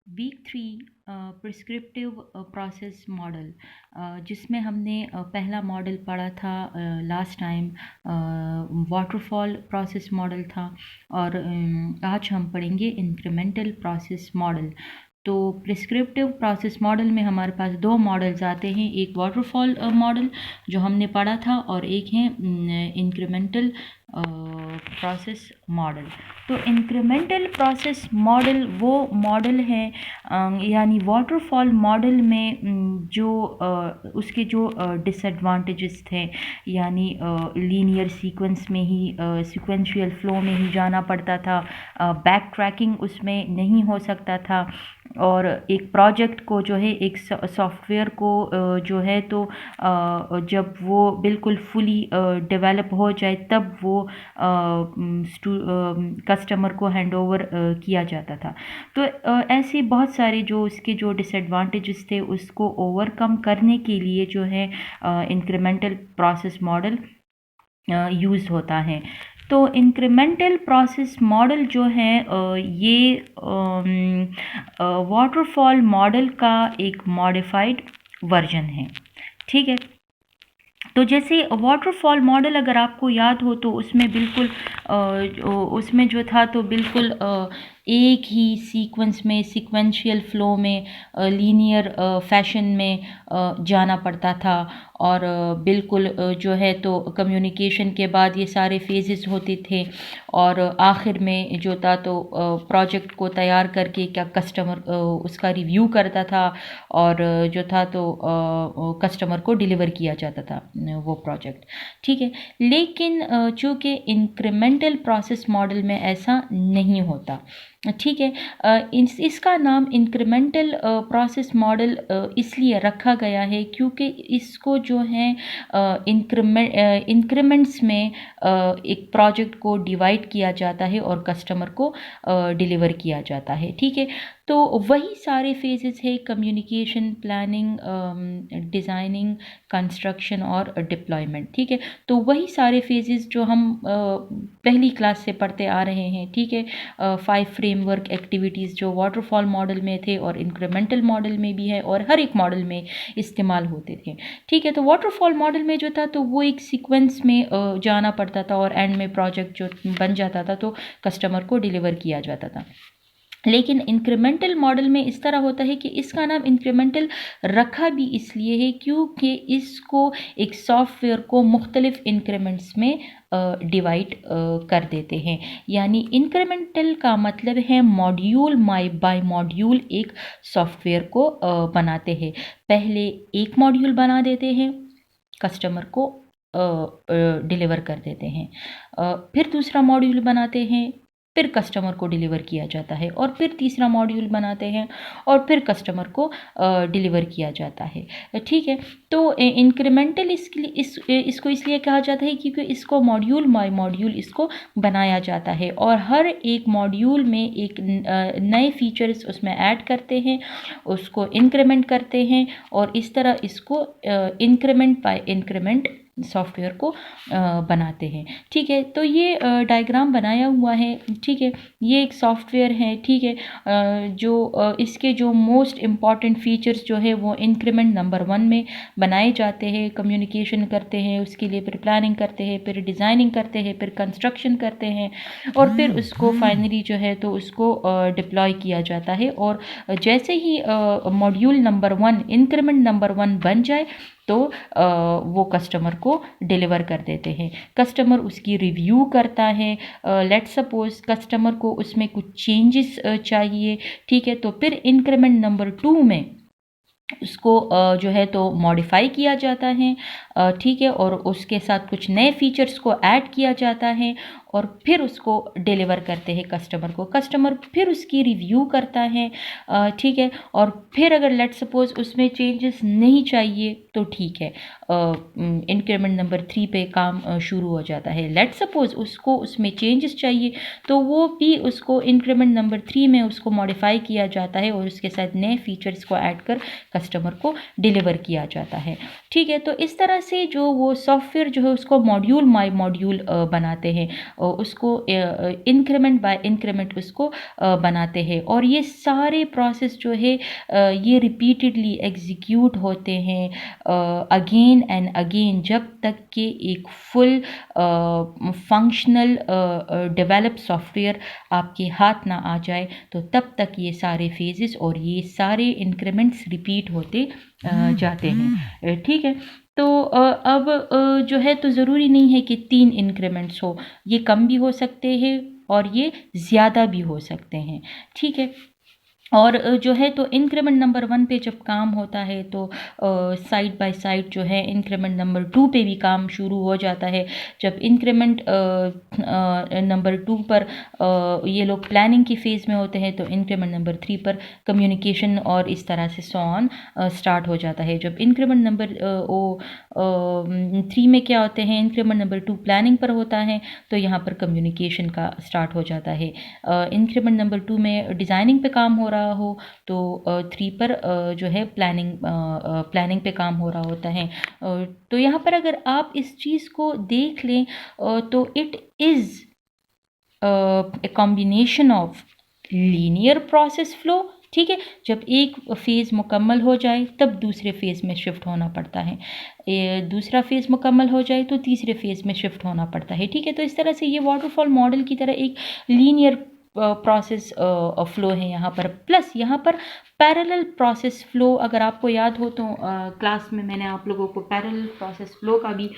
Week 3 prescriptive process model, जिसमें हमने पहला मॉडल पढ़ा था last time, waterfall process model था। और आज हम पढ़ेंगे इंक्रीमेंटल प्रोसेस मॉडल। तो प्रिस्क्रिप्टिव प्रोसेस मॉडल में हमारे पास दो मॉडल्स आते हैं, एक वाटरफॉल मॉडल जो हमने पढ़ा था और एक है इंक्रीमेंटल प्रोसेस मॉडल। तो इंक्रीमेंटल प्रोसेस मॉडल वो मॉडल है, यानी वाटरफॉल मॉडल में उसके जो डिसएडवांटेजेस थे, यानी लीनियर सीक्वेंस में ही, सीक्वेंशियल फ्लो में ही जाना पड़ता था, बैक ट्रैकिंग उसमें नहीं हो सकता था। और एक प्रोजेक्ट को जो है, एक सॉफ्टवेयर को जो है तो जब वो बिल्कुल फुली डेवलप हो जाए तब वो कस्टमर को हैंड ओवर किया जाता था। तो ऐसे बहुत सारे जो उसके जो डिसएडवांटेजेस थे उसको ओवरकम करने के लिए जो है इंक्रीमेंटल प्रोसेस मॉडल यूज़ होता है। तो इंक्रीमेंटल प्रोसेस मॉडल जो है ये वाटरफॉल मॉडल का एक मॉडिफाइड वर्जन है। ठीक है। तो जैसे वाटरफॉल मॉडल अगर आपको याद हो तो उसमें बिल्कुल उसमें जो था तो बिल्कुल एक ही सीक्वेंस में, सीक्वेंशियल फ्लो में, लीनियर फैशन में जाना पड़ता था। और बिल्कुल जो है तो कम्युनिकेशन के बाद ये सारे फेजेस होते थे। और आखिर में जो था तो प्रोजेक्ट को तैयार करके क्या कस्टमर उसका रिव्यू करता था और जो था तो कस्टमर को डिलीवर किया जाता था वो प्रोजेक्ट। ठीक है। लेकिन चूँकि इंक्रीमेंटल प्रोसेस मॉडल में ऐसा नहीं होता। ठीक है। इसका नाम इंक्रीमेंटल प्रोसेस मॉडल इसलिए रखा गया है क्योंकि इसको जो है इंक्रीमेंट्स में एक प्रोजेक्ट को डिवाइड किया जाता है और कस्टमर को डिलीवर किया जाता है। ठीक है। तो वही सारे फेजेस है, कम्युनिकेशन, प्लानिंग, डिज़ाइनिंग, कंस्ट्रक्शन और डिप्लॉयमेंट। ठीक है। तो वही सारे फेजेस जो हम पहली क्लास से पढ़ते आ रहे हैं। ठीक है। 5 फ्रेमवर्क एक्टिविटीज़ जो वाटरफॉल मॉडल में थे और इंक्रीमेंटल मॉडल में भी है और हर एक मॉडल में इस्तेमाल होते थे। ठीक है। तो वाटरफॉल मॉडल में जो था तो वो एक सीक्वेंस में जाना पड़ता था और एंड में प्रोजेक्ट जो बन जाता था तो कस्टमर को डिलीवर किया जाता था। लेकिन इंक्रीमेंटल मॉडल में इस तरह होता है कि इसका नाम इंक्रीमेंटल रखा भी इसलिए है क्योंकि इसको एक सॉफ्टवेयर को मुख्तलिफ इंक्रीमेंट्स में डिवाइड कर देते हैं। यानी इंक्रीमेंटल का मतलब है मॉड्यूल बाय मॉड्यूल एक सॉफ्टवेयर को बनाते हैं। पहले एक मॉड्यूल बना देते हैं, कस्टमर को डिलीवर कर देते हैं। फिर दूसरा मॉड्यूल बनाते हैं, फिर कस्टमर को डिलीवर किया जाता है। और फिर तीसरा मॉड्यूल बनाते हैं और फिर कस्टमर को डिलीवर किया जाता है। ठीक है। तो इंक्रीमेंटल इसको इसलिए कहा जाता है क्योंकि इसको मॉड्यूल बाय मॉड्यूल इसको बनाया जाता है और हर एक मॉड्यूल में एक नए फीचर्स उसमें ऐड करते हैं, उसको इंक्रीमेंट करते हैं और इस तरह इसको इंक्रीमेंट बाय इंक्रीमेंट सॉफ्टवेयर को बनाते हैं। ठीक है। तो ये डायग्राम बनाया हुआ है। ठीक है। ये एक सॉफ्टवेयर है। ठीक है। जो इसके जो मोस्ट इम्पॉर्टेंट फीचर्स जो है वो इंक्रीमेंट नंबर 1 में बनाए जाते हैं। कम्युनिकेशन करते हैं, उसके लिए फिर प्लानिंग करते हैं, फिर डिज़ाइनिंग करते हैं, फिर कंस्ट्रक्शन करते हैं और फिर उसको फाइनली जो है तो उसको डिप्लॉय किया जाता है। और जैसे ही मॉड्यूल नंबर 1, इंक्रीमेंट नंबर 1 बन जाए तो वो कस्टमर को डिलीवर कर देते हैं। कस्टमर उसकी रिव्यू करता है। लेट सपोज कस्टमर को उसमें कुछ चेंजेस चाहिए। ठीक है। तो फिर इंक्रीमेंट नंबर 2 में उसको जो है तो मॉडिफाई किया जाता है। ठीक है। और उसके साथ कुछ नए फीचर्स को ऐड किया जाता है और फिर उसको डिलीवर करते हैं कस्टमर को। कस्टमर फिर उसकी रिव्यू करता है। ठीक है। और फिर अगर लेट सपोज उसमें चेंजेस नहीं चाहिए तो ठीक है, इंक्रीमेंट नंबर 3 पे काम शुरू हो जाता है। लेट सपोज उसको उसमें चेंजेस चाहिए तो वो भी उसको इंक्रीमेंट नंबर 3 में उसको मॉडिफाई किया जाता है और उसके साथ नए फीचर्स को ऐड कर कस्टमर को डिलीवर किया जाता है। ठीक है। तो इस तरह से जो वो सॉफ्टवेयर जो है उसको मॉड्यूल बाय मॉड्यूल बनाते हैं उसको इंक्रीमेंट बाय इंक्रीमेंट उसको बनाते हैं। और ये सारे प्रोसेस जो है ये रिपीटेडली एग्जीक्यूट होते हैं अगेन एंड अगेन, जब तक कि एक फुल फंक्शनल डेवलप सॉफ्टवेयर आपके हाथ ना आ जाए। तो तब तक ये सारे फेजेस और ये सारे इंक्रीमेंट्स रिपीट होते जाते हैं। ठीक है, तो अब जो है तो ज़रूरी नहीं है कि 3 इंक्रीमेंट्स हो, ये कम भी हो सकते हैं और ये ज़्यादा भी हो सकते हैं। ठीक है, और जो है तो इंक्रीमेंट नंबर 1 पे जब काम होता है तो साइड बाय साइड जो है इंक्रीमेंट नंबर 2 पे भी काम शुरू हो जाता है। जब इंक्रीमेंट नंबर 2 पर ये लोग प्लानिंग की फेज़ में होते हैं तो इंक्रीमेंट नंबर 3 पर कम्युनिकेशन और इस तरह से सो ऑन स्टार्ट हो जाता है। जब इंक्रीमेंट नंबर 3 में क्या होते हैं, इंक्रीमेंट नंबर 2 प्लानिंग पर होता है तो यहाँ पर कम्युनिकेशन का स्टार्ट हो जाता है। इंक्रीमेंट नंबर 2 में डिज़ाइनिंग पे काम हो रहा हो तो 3 पर जो है प्लानिंग पे काम हो रहा होता है। तो यहाँ पर अगर आप इस चीज़ को देख लें तो it is a combination of linear process flow. ठीक है, जब एक फेज़ मुकम्मल हो जाए तब दूसरे फेज़ में शिफ्ट होना पड़ता है, दूसरा फेज़ मुकम्मल हो जाए तो तीसरे फेज़ में शिफ्ट होना पड़ता है। ठीक है, तो इस तरह से ये वाटरफॉल मॉडल की तरह एक लीनियर प्रोसेस फ्लो है यहाँ पर। प्लस यहाँ पर पैरेलल प्रोसेस फ्लो, अगर आपको याद हो तो क्लास में मैंने आप लोगों को पैरेलल प्रोसेस फ्लो का भी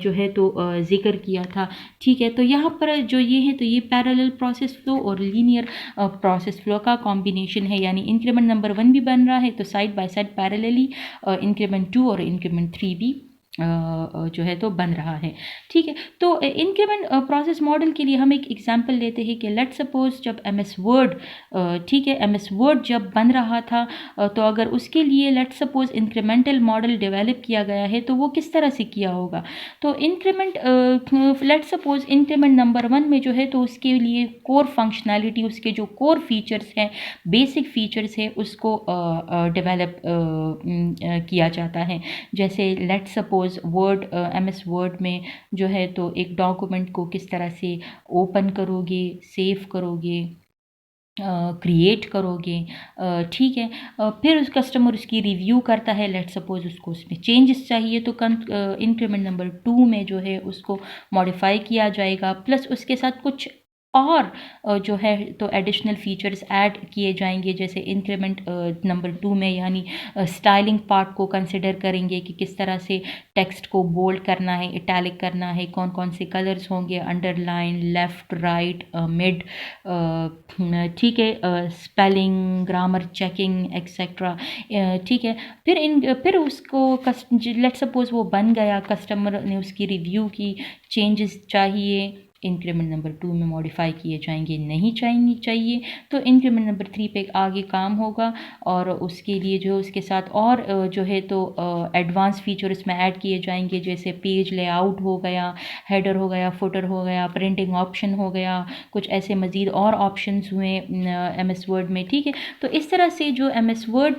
जो है तो जिक्र किया था। ठीक है, तो यहाँ पर जो ये है तो ये पैरेलल प्रोसेस फ्लो और लीनियर प्रोसेस फ्लो का कॉम्बिनेशन है, यानी इंक्रीमेंट नंबर 1 भी बन रहा है तो side by side parallelly increment 2 और इंक्रीमेंट 3 भी जो है तो बन रहा है। ठीक है, तो इंक्रीमेंट प्रोसेस मॉडल के लिए हम एक एग्जांपल लेते हैं कि लेट्स सपोज जब एमएस वर्ड, ठीक है, एमएस वर्ड जब बन रहा था तो अगर उसके लिए let's suppose incremental model develop किया गया है तो वो किस तरह से किया होगा। तो increment let's suppose increment number 1 में जो है तो उसके लिए कोर फंक्शनैलिटी, उसके जो कोर फीचर्स हैं, बेसिक फीचर्स है, उसको डेवलप किया जाता है। जैसे let's suppose word, MS word में जो है तो एक डॉक्यूमेंट को किस तरह से ओपन करोगे, सेव करोगे, क्रिएट करोगे। ठीक है, फिर उस कस्टमर उसकी रिव्यू करता है, लेट्स सपोज उसको उसमें चेंजेस चाहिए तो इंक्रीमेंट नंबर 2 में जो है उसको मॉडिफाई किया जाएगा। प्लस उसके साथ कुछ और जो है तो एडिशनल फीचर्स ऐड किए जाएंगे। जैसे इंक्रीमेंट नंबर 2 में यानी स्टाइलिंग पार्ट को कंसिडर करेंगे कि किस तरह से टेक्स्ट को बोल्ड करना है, इटैलिक करना है, कौन कौन से कलर्स होंगे, अंडरलाइन, लेफ़्ट, राइट, मिड, ठीक है, स्पेलिंग, ग्रामर चेकिंग एक्सेट्रा। ठीक है, फिर उसको लेट्स सपोज वो बन गया, कस्टमर ने उसकी रिव्यू की, चेंजेस चाहिए, इंक्रीमेंट नंबर 2 में मॉडिफाई किए जाएंगे, नहीं चाहिए तो इंक्रीमेंट नंबर 3 पे आगे काम होगा और उसके लिए जो उसके साथ और जो है तो एडवांस फीचर इसमें ऐड किए जाएंगे। जैसे पेज लेआउट हो गया, हेडर हो गया, फुटर हो गया, प्रिंटिंग ऑप्शन हो गया, कुछ ऐसे मज़ीद और ऑप्शंस हुए एमएस वर्ड में। ठीक है, तो इस तरह से जो एमएस वर्ड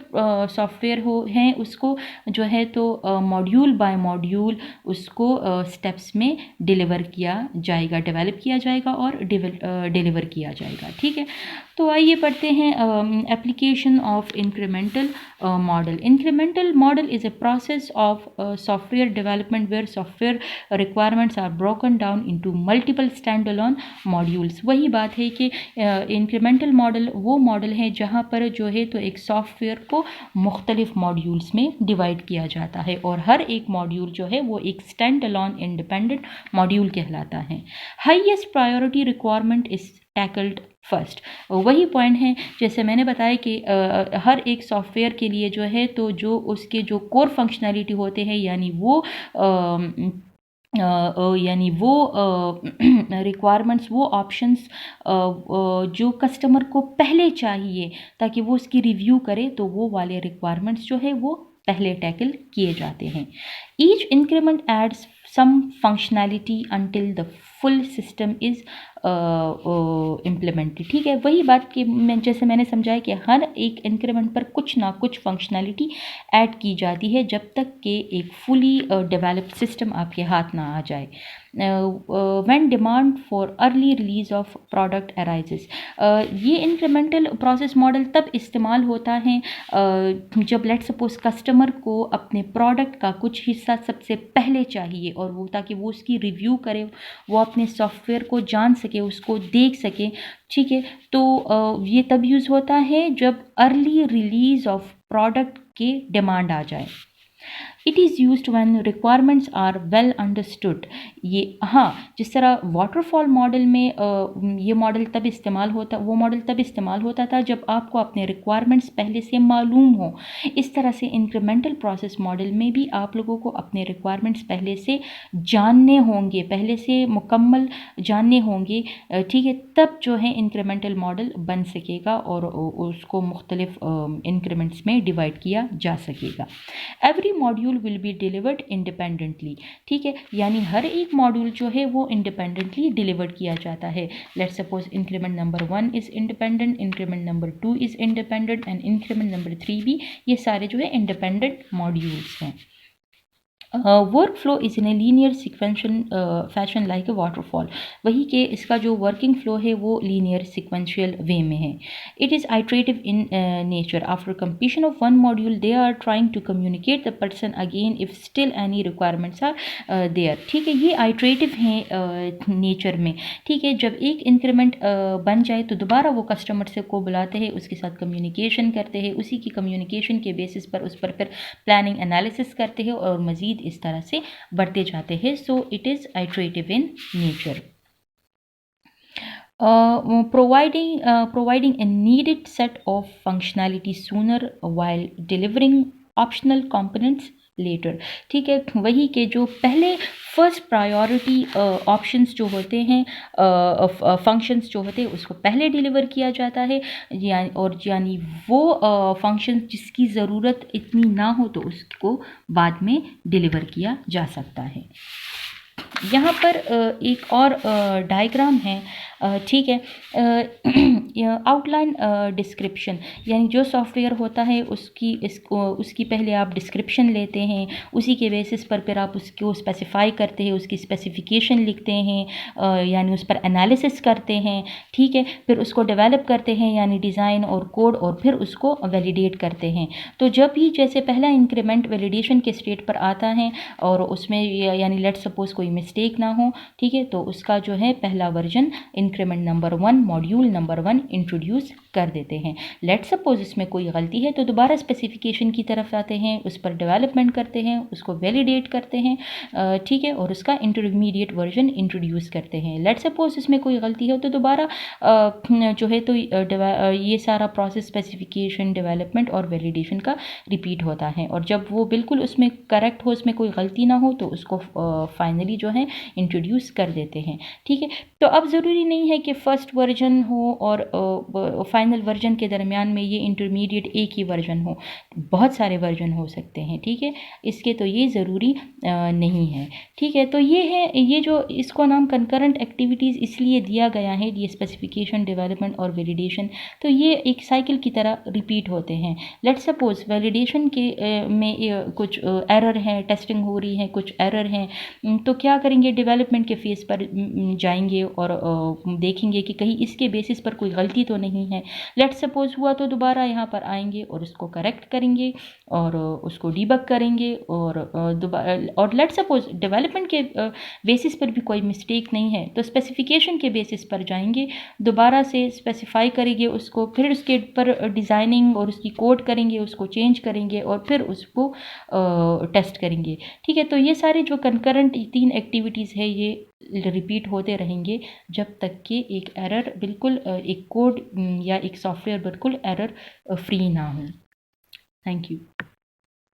सॉफ्टवेयर हैं उसको जो है तो मॉड्यूल बाय मॉड्यूल उसको स्टेप्स में डिलीवर किया जाएगा, डेवलप किया जाएगा और डिलीवर किया जाएगा। ठीक है, तो आइए पढ़ते हैं application of incremental model. Incremental model is a process of software development where software requirements are broken down into multiple standalone modules। वही बात है कि इंक्रीमेंटल मॉडल वो मॉडल है जहाँ पर जो है तो एक सॉफ्टवेयर को मुख्तलिफ मॉड्यूल्स में डिवाइड किया जाता है और हर एक मॉड्यूल जो है वो एक स्टैंड अलोन इंडिपेंडेंट मॉड्यूल कहलाता है। Highest priority requirement is tackled first. वही पॉइंट है जैसे मैंने बताया कि हर एक सॉफ्टवेयर के लिए जो है तो जो उसके जो कोर फंक्शनैलिटी होते हैं यानी वो रिक्वायरमेंट्स, वो ऑप्शंस जो कस्टमर को पहले चाहिए ताकि वो उसकी रिव्यू करे, तो वो वाले रिक्वायरमेंट्स जो है वो पहले टैकल किए जाते हैं। Each increment adds some functionality until the full system is implemented. ठीक है, वही बात कि जैसे मैंने समझाया कि हर एक इंक्रीमेंट पर कुछ ना कुछ फंक्शनैलिटी ऐड की जाती है जब तक कि एक फुली डेवलप्ड सिस्टम आपके हाथ ना आ जाए। when demand for early release of product arises, ये इंक्रीमेंटल प्रोसेस मॉडल तब इस्तेमाल होता है जब लेट सपोज कस्टमर को अपने प्रोडक्ट का कुछ हिस्सा सबसे पहले चाहिए और वो ताकि वो उसकी रिव्यू करे, वो अपने सॉफ्टवेयर को जान सके, उसको देख सके। ठीक है, तो ये तब यूज़ होता है जब अर्ली रिलीज ऑफ प्रोडक्ट की डिमांड आ जाए। It is use when requirements are well understood. ये हाँ, जिस तरह वाटरफॉल मॉडल में ये मॉडल तब इस्तेमाल होता वो मॉडल तब इस्तेमाल होता था जब आपको अपने रिक्वायरमेंट्स पहले से मालूम हो। इस तरह से इंक्रीमेंटल प्रोसेस मॉडल में भी आप लोगों को अपने रिक्वायरमेंट्स पहले से जानने होंगे, पहले से मुकम्मल जानने होंगे। ठीक है, तब जो है इंक्रीमेंटल मॉडल बन सकेगा और उसको मुख्तलिफ इंक्रीमेंट्स में डिवाइड किया जा सकेगा। Every module will be delivered independently. ठीक है, यानी हर एक मॉड्यूल जो है वो इंडिपेंडेंटली डिलीवर्ड किया जाता है। Let's suppose increment number 1 is independent, increment number 2 is independent and increment number 3 भी, ये सारे जो है इंडिपेंडेंट मॉड्यूल्स हैं। Work flow is in a linear sequential fashion like a waterfall. वही कि इसका जो वर्किंग फ्लो है वो लीनियर सिक्वेंशियल वे में है। It is iterative in nature. After completion of one module they are trying to communicate the person again if still any requirements are there. ठीक है, ये आइट्रेटिव हैं नेचर में। ठीक है, जब एक इंक्रीमेंट बन जाए तो दोबारा वो कस्टमर से को बुलाते हैं, उसके साथ कम्युनिकेशन करते हैं, उसी की कम्युनिकेशन के बेसिस पर उस पर फिर प्लानिंग एनालिसिस करते हैं और मज़ीद इस तरह से बढ़ते जाते हैं। So it is iterative in nature. Providing a needed set of functionality sooner while delivering optional components later। ठीक है, वही के जो पहले फर्स्ट प्रायोरिटी ऑप्शंस जो होते हैं, फंक्शंस जो होते हैं उसको पहले डिलीवर किया जाता है, यानी वो फंक्शन जिसकी ज़रूरत इतनी ना हो तो उसको बाद में डिलीवर किया जा सकता है। यहाँ पर एक और डायग्राम है। ठीक है, आउटलाइन डिस्क्रिप्शन, यानी जो सॉफ्टवेयर होता है उसकी पहले आप डिस्क्रिप्शन लेते हैं, उसी के बेसिस पर फिर आप उसको स्पेसिफाई करते हैं, उसकी स्पेसिफिकेशन लिखते हैं, यानी उस पर एनालिसिस करते हैं। ठीक है, फिर उसको डेवलप करते हैं यानी डिज़ाइन और कोड, और फिर उसको वैलिडेट करते हैं। तो जब भी जैसे पहला इंक्रीमेंट वैलिडेशन के स्टेट पर आता है और उसमें यानी लेट सपोज कोई मिस्टेक ना हो, ठीक है, तो उसका जो है पहला version increment number 1 module number 1 introduce कर देते हैं। लेट सपोज इसमें कोई गलती है तो दोबारा स्पेसिफिकेशन की तरफ आते हैं, उस पर डेवलपमेंट करते हैं, उसको वैलिडेट करते हैं। ठीक है, और उसका इंटरमीडिएट वर्जन इंट्रोड्यूस करते हैं। लेट सपोज इसमें कोई गलती हो तो दोबारा जो है तो ये सारा प्रोसेस स्पेसिफिकेशन, डेवलपमेंट और वैलिडेशन का रिपीट होता है, और जब वो बिल्कुल उसमें करेक्ट हो, उसमें कोई गलती ना हो, तो उसको फाइनली जो है इंट्रोड्यूस कर देते हैं। ठीक है, तो अब ज़रूरी नहीं है कि फ़र्स्ट वर्जन हो और फाइनल वर्जन के दरमियान में ये इंटरमीडिएट एक ही वर्जन हो, बहुत सारे वर्जन हो सकते हैं। ठीक है, इसके तो ये ज़रूरी नहीं है। ठीक है, तो ये है, ये जो इसको नाम कंकरेंट एक्टिविटीज़ इसलिए दिया गया है, ये स्पेसिफिकेशन, डेवलपमेंट और वैलिडेशन, तो ये एक साइकिल की तरह रिपीट होते हैं। लेट सपोज वैलिडेशन के में कुछ एरर हैं, टेस्टिंग हो रही है, कुछ एरर हैं, तो क्या करेंगे, डेवलपमेंट के फेज़ पर जाएंगे और देखेंगे कि कहीं इसके बेसिस पर कोई गलती तो नहीं है। लेट सपोज हुआ तो दोबारा यहाँ पर आएंगे और उसको करेक्ट करेंगे और उसको डीबग करेंगे, और लेट सपोज डेवलपमेंट के बेसिस पर भी कोई मिस्टेक नहीं है तो स्पेसिफिकेशन के बेसिस पर जाएंगे, दोबारा से स्पेसिफाई करेंगे उसको, फिर उसके पर डिज़ाइनिंग और उसकी कोड करेंगे, उसको चेंज करेंगे और फिर उसको टेस्ट करेंगे। ठीक है, तो ये सारे जो कंकरेंट 3 एक्टिविटीज़ है ये रिपीट होते रहेंगे जब तक कि एक एरर बिल्कुल एक कोड या एक सॉफ्टवेयर बिल्कुल एरर फ्री ना हो। Thank you.